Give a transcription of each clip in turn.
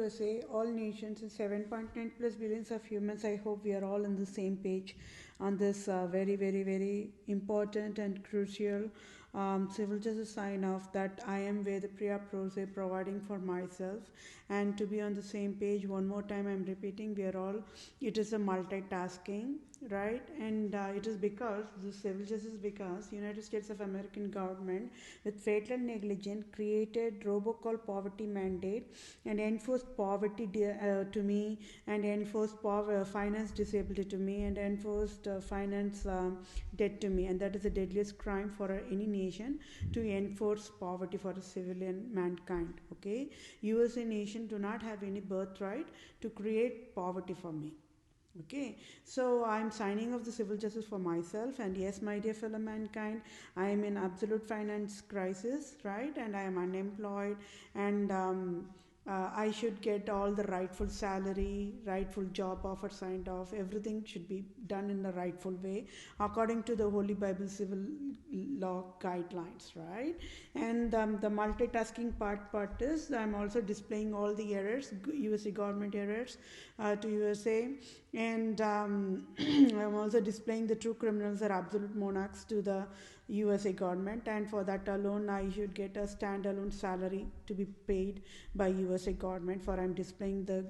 USA, all nations, and 7.9 plus billions of humans. I hope we are all on the same page on this very, very, very important and crucial civil justice sign off that I am Vedapriya Prose providing for myself. And to be on the same page, one more time I'm repeating, we are all, it is a multitasking, right? And it is because the civil justice, because United States of American government with fatal negligence created robocall poverty mandate and enforced poverty to me, and enforced finance disability to me, and enforced finance debt to me. And that is the deadliest crime for any nation, to enforce poverty for a civilian mankind. Okay, USA nation do not have any birthright to create poverty for me. Okay, so I'm signing off the civil justice for myself. And yes, my dear fellow mankind, I am in absolute finance crisis, right? And I am unemployed, and I should get all the rightful salary, rightful job offer signed off. Everything should be done in the rightful way according to the Holy Bible civil law guidelines, right? And the multitasking part is I'm also displaying all the errors, USA government errors to USA, and I'm also displaying the true criminals are absolute monarchs to the USA government, and for that alone I should get a standalone salary to be paid by USA government, for I'm displaying the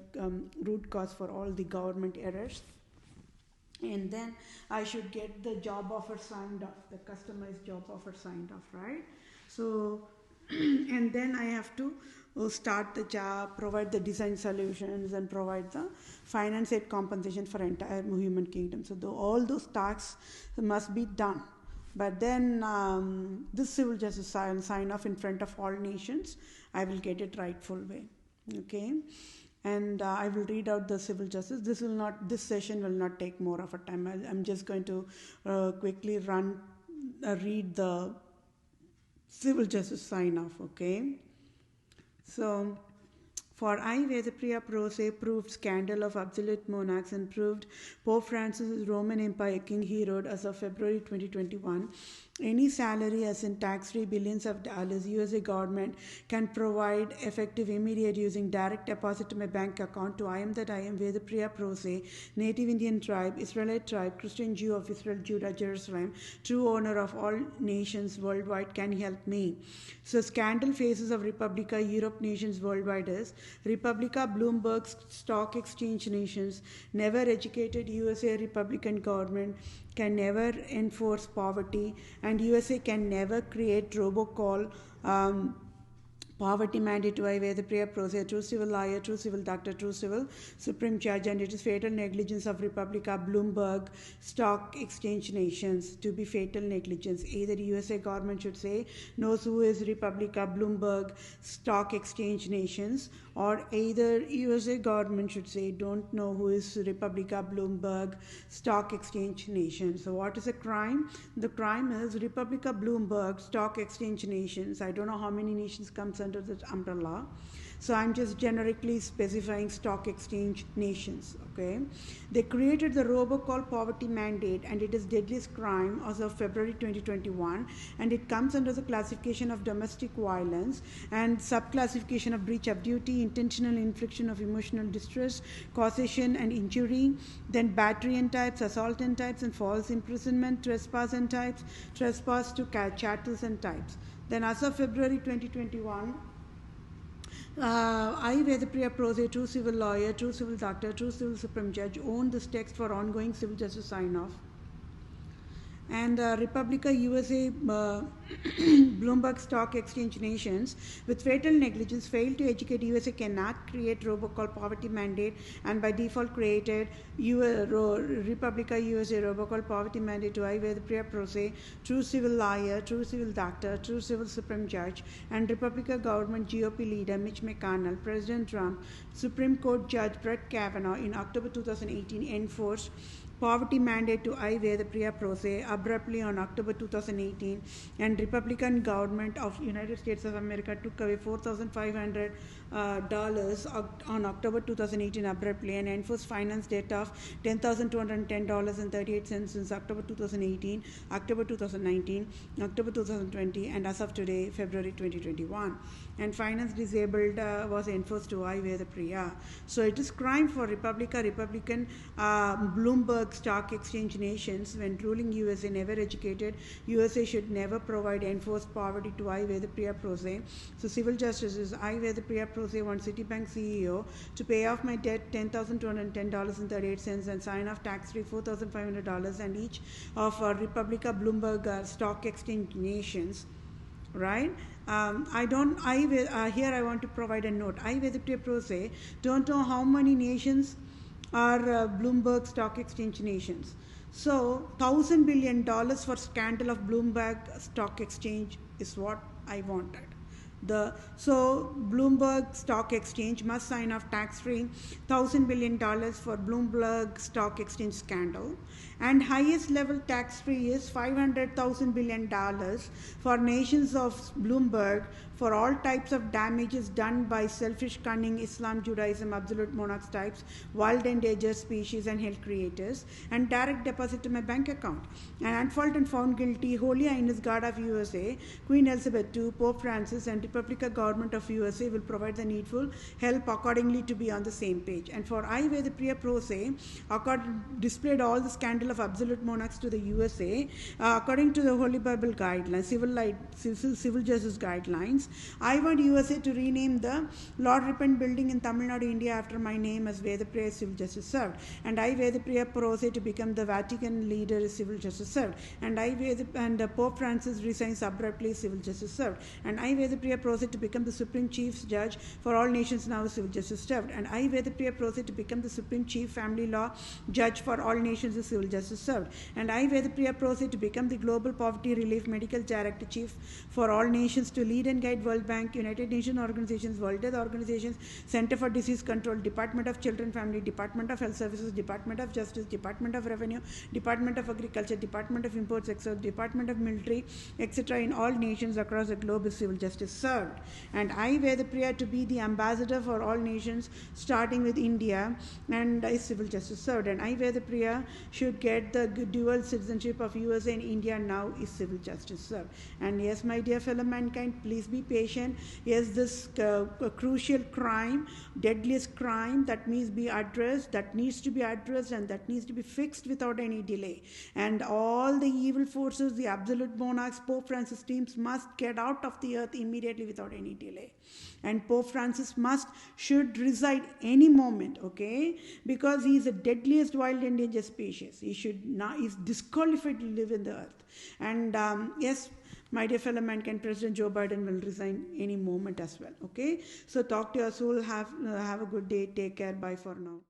root cause for all the government errors. And then I should get the job offer signed off, the customized job offer signed off, right? So and then I have to start the job, provide the design solutions, and provide the finance aid compensation for entire human kingdom. So all those tasks must be done. But then this civil justice sign off in front of all nations, I will get it rightful way. Okay, and I will read out the civil justice. This session will not take more of a time. I'm just going to quickly read the civil justice sign off. Okay, so for I, Vedapriya Prose, proved scandal of absolute monarchs and proved Pope Francis' Roman Empire King Herod as of February 2021. Any salary as in tax-free billions of dollars USA government can provide effective immediate using direct deposit to my bank account to I am Vedapriya Prose, native Indian tribe, Israelite tribe, Christian Jew of Israel, Judah, Jerusalem, true owner of all nations worldwide, can help me. So scandal faces of Republica Europe nations worldwide is Republica Bloomberg Stock Exchange nations, never educated USA Republican government can never enforce poverty, and USA can never create robocall poverty mandate to I Vedapriya Prose, true civil lawyer, true civil doctor, true civil supreme judge, and it is fatal negligence of Republica Bloomberg Stock Exchange nations to be fatal negligence. Either USA government should say knows who is Republica Bloomberg Stock Exchange nations, or either USA government should say don't know who is Republica Bloomberg Stock Exchange nation. So what is a crime? The crime is Republica Bloomberg Stock Exchange nations. I don't know how many nations comes under that umbrella, so I'm just generically specifying stock exchange nations. Okay, they created the robocall poverty mandate, and it is deadliest crime as of February 2021, and it comes under the classification of domestic violence and subclassification of breach of duty, intentional infliction of emotional distress, causation and injury, then battery and types, assault and types, and false imprisonment, trespass and types, trespass to chattels and types. Then as of February 2021, I, Vedapriya Prose, true civil lawyer, true civil doctor, true civil supreme judge, own this text for ongoing civil justice sign-off. And Republica USA Bloomberg Stock Exchange nations with fatal negligence failed to educate USA cannot create robocall poverty mandate, and by default created Republica USA robocall poverty mandate to I Vedapriya Prose, true civil lawyer, true civil doctor, true civil supreme judge, and Republica government GOP leader Mitch McConnell, President Trump, Supreme Court Judge Brett Kavanaugh in October 2018 enforced poverty mandate to I. Vedapriya Prose abruptly on October 2018, and Republican government of United States of America took away $4,500 on October 2018 abruptly and enforced finance debt of $10,210.38 since October 2018, October 2019, October 2020, and as of today, February 2021. And finance disabled was enforced to I. Vedapriya. So it is crime for Republican Bloomberg Stock Exchange nations when ruling USA never educated. USA should never provide enforced poverty to I. Vedapriya Prose. So civil justice is I. Vedapriya Prose wants Citibank CEO to pay off my debt $10,210.38 and sign off tax-free $4,500 and each of Republica Bloomberg Stock Exchange nations. Right? Here I want to provide a note. I. Vedapriya Prose don't know how many nations are Bloomberg Stock Exchange nations. So $1,000 billion for scandal of Bloomberg Stock Exchange is what I wanted. So Bloomberg Stock Exchange must sign off tax-free $1,000 billion for Bloomberg Stock Exchange scandal, and highest level tax-free is $500,000 billion for nations of Bloomberg for all types of damages done by selfish, cunning Islam, Judaism, absolute monarchs types, wild endangered species, and health creators, and direct deposit to my bank account. And unfault and found guilty, Holy Highness God of USA, Queen Elizabeth II, Pope Francis, and Republican Government of USA will provide the needful help accordingly to be on the same page. And for I. Vedapriya Prose, displayed all the scandal of absolute monarchs to the USA according to the Holy Bible guidelines, civil justice guidelines. I want USA to rename the Lord Ripon building in Tamil Nadu, India after my name as Vedapriya Civil Justice Served. And I. Vedapriya Prose to become the Vatican leader is Civil Justice Served. And Pope Francis resigns abruptly, Civil Justice Served. And I. Vedapriya Prose to become the Supreme Chief Judge for all nations now is Civil Justice Served. And I. Vedapriya Prose to become the Supreme Chief Family Law Judge for all nations is Civil Justice Served. And I. Vedapriya Prose to become the Global Poverty Relief Medical Director Chief for all nations to lead and guide World Bank, United Nations organizations, World Health Organizations, Center for Disease Control, Department of Children Family, Department of Health Services, Department of Justice, Department of Revenue, Department of Agriculture, Department of Imports, Export, Department of Military, etc. in all nations across the globe is Civil Justice Served. And I. Vedapriya to be the ambassador for all nations starting with India and is Civil Justice Served. And I. Vedapriya should get the dual citizenship of USA and India now is Civil Justice Served. And yes, my dear fellow mankind, please be patient. Yes, this crucial crime, deadliest crime that needs to be addressed, and that needs to be fixed without any delay. And all the evil forces, the absolute monarchs, Pope Francis teams must get out of the earth immediately without any delay. And Pope Francis should reside any moment, okay? Because he is the deadliest wild endangered species. He's disqualified to live in the earth. And yes, my dear fellow mankind, President Joe Biden will resign any moment as well, okay? So talk to your soul. Have a good day. Take care. Bye for now.